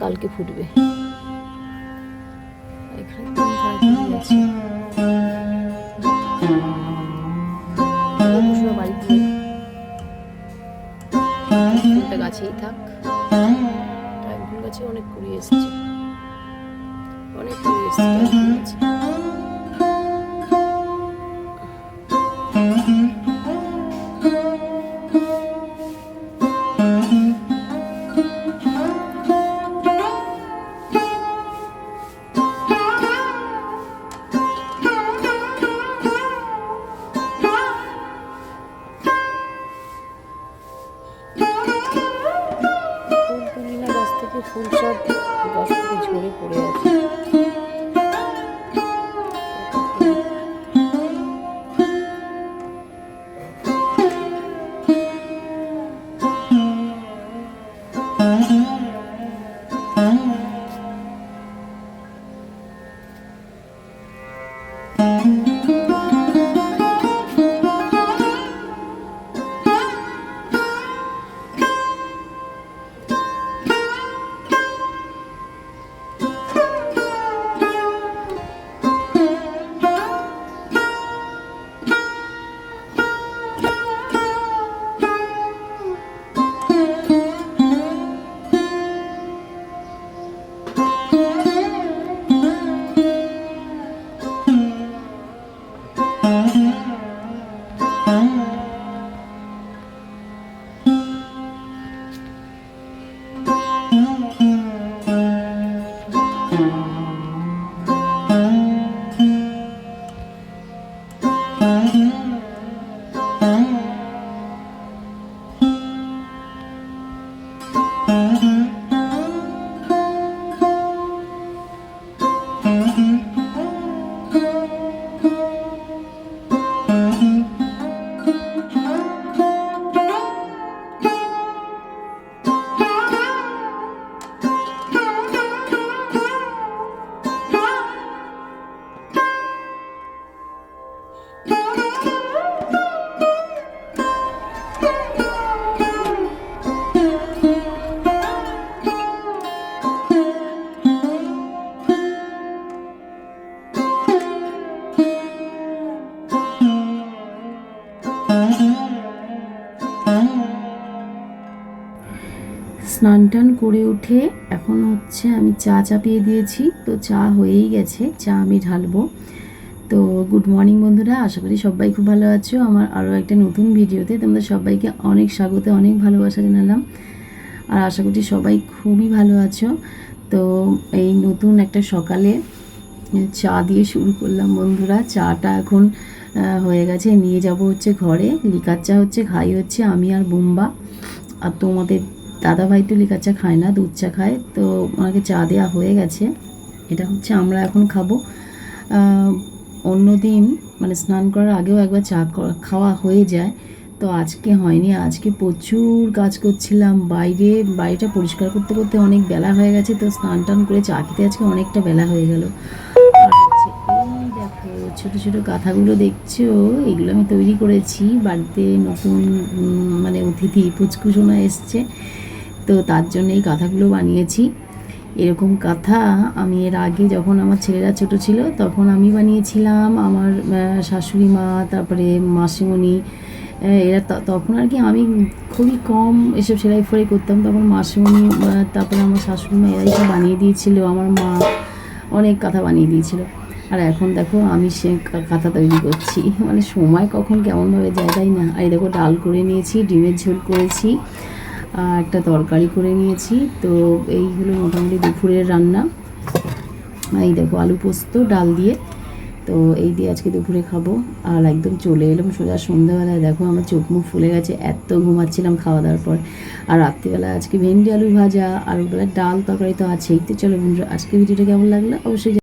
কালকে ফুটবে। এখানে 3 থাকে আছে, বাড়িতে ফুলটা গাছেই থাক। ফুল গাছে অনেক কুড়ি এসছে, অনেক কুড়ি এসছে। ফুল সব গাছ থেকে ঝরে পড়ে আছে। স্নান টান করে উঠে এখন হচ্ছে আমি চা চাপিয়ে দিয়েছি, তো চা হয়েই গেছে, চা আমি ঢালবো। তো গুড মর্নিং বন্ধুরা, আশা করি সবাই খুব ভালো আছো। আমার আরও একটা নতুন ভিডিওতে তোমাদের সবাইকে অনেক স্বাগত, অনেক ভালোবাসা জানালাম। আর আশা করছি সবাই খুবই ভালো আছো। তো এই নতুন একটা সকালে চা দিয়ে শুরু করলাম বন্ধুরা। চাটা এখন হয়ে গেছে, নিয়ে যাব হচ্ছে ঘরে। লিকার চা হচ্ছে খাই হচ্ছে আমি আর বুম্বা। আর তোমাদের দাদাভাই তো লিকার চা খায় না, দুধ চা খায়, তো ওনাকে চা দেওয়া হয়ে গেছে। এটা হচ্ছে আমরা এখন খাবো। অন্য দিন মানে স্নান করার আগেও একবার চা খাওয়া হয়ে যায়, তো আজকে হয়নি। আজকে প্রচুর কাজ করছিলাম, বাড়িটা পরিষ্কার করতে করতে অনেক বেলা হয়ে গেছে, তো স্নান টান করে চা খেতে আজকে অনেকটা বেলা হয়ে গেল। আর হচ্ছে এই দেখো ছোটো ছোটো কাঁথাগুলো দেখছো, এগুলো আমি তৈরি করেছি। বাড়িতে নতুন মানে অতিথি পুচকুসোনা এসছে, তো তার জন্য এই কাঁথাগুলো বানিয়েছি। এরকম কাঁথা আমি এর আগে যখন আমার ছেলেরা ছোট ছিল তখন আমি বানিয়েছিলাম, আমার শাশুড়ি মা, তারপরে মাসিমণি, এরা তখন আর কি আমি খুবই কম এসব সেলাই ফেলাই করতাম। তখন মাসিমণি, তারপরে আমার শাশুড়ি মা, এরাই সব বানিয়ে দিয়েছিল। আমার মা অনেক কাঁথা বানিয়ে দিয়েছিল। আর এখন দেখো আমি সে কাঁথা তৈরি করছি, মানে সময় কখন কেমনভাবে যায় তাই না। আর এই দেখো ডাল করে নিয়েছি, ডিমের ঝোল করেছি, একটা তরকারি করে নিয়েছি। তো এইগুলো মোটামুটি দুপুরের রান্না। এই দেখো আলু পোস্ত ডাল দিয়ে, তো এই দিয়ে আজকে দুপুরে খাবো। আর একদম চলে এলাম সোজা সন্ধ্যাবেলায়। দেখো আমার চোখ মুখ ফুলে গেছে, এত ঘুমাচ্ছিলাম খাওয়া দাওয়ার পর। আর রাত্রিবেলা আজকে ভেন্ডি আলু ভাজা, আর ওবেলা ডাল তরকারি তো আছেই। তো চলো বন্ধুরা, আজকে ভিডিওটা কেমন লাগলো অবশ্যই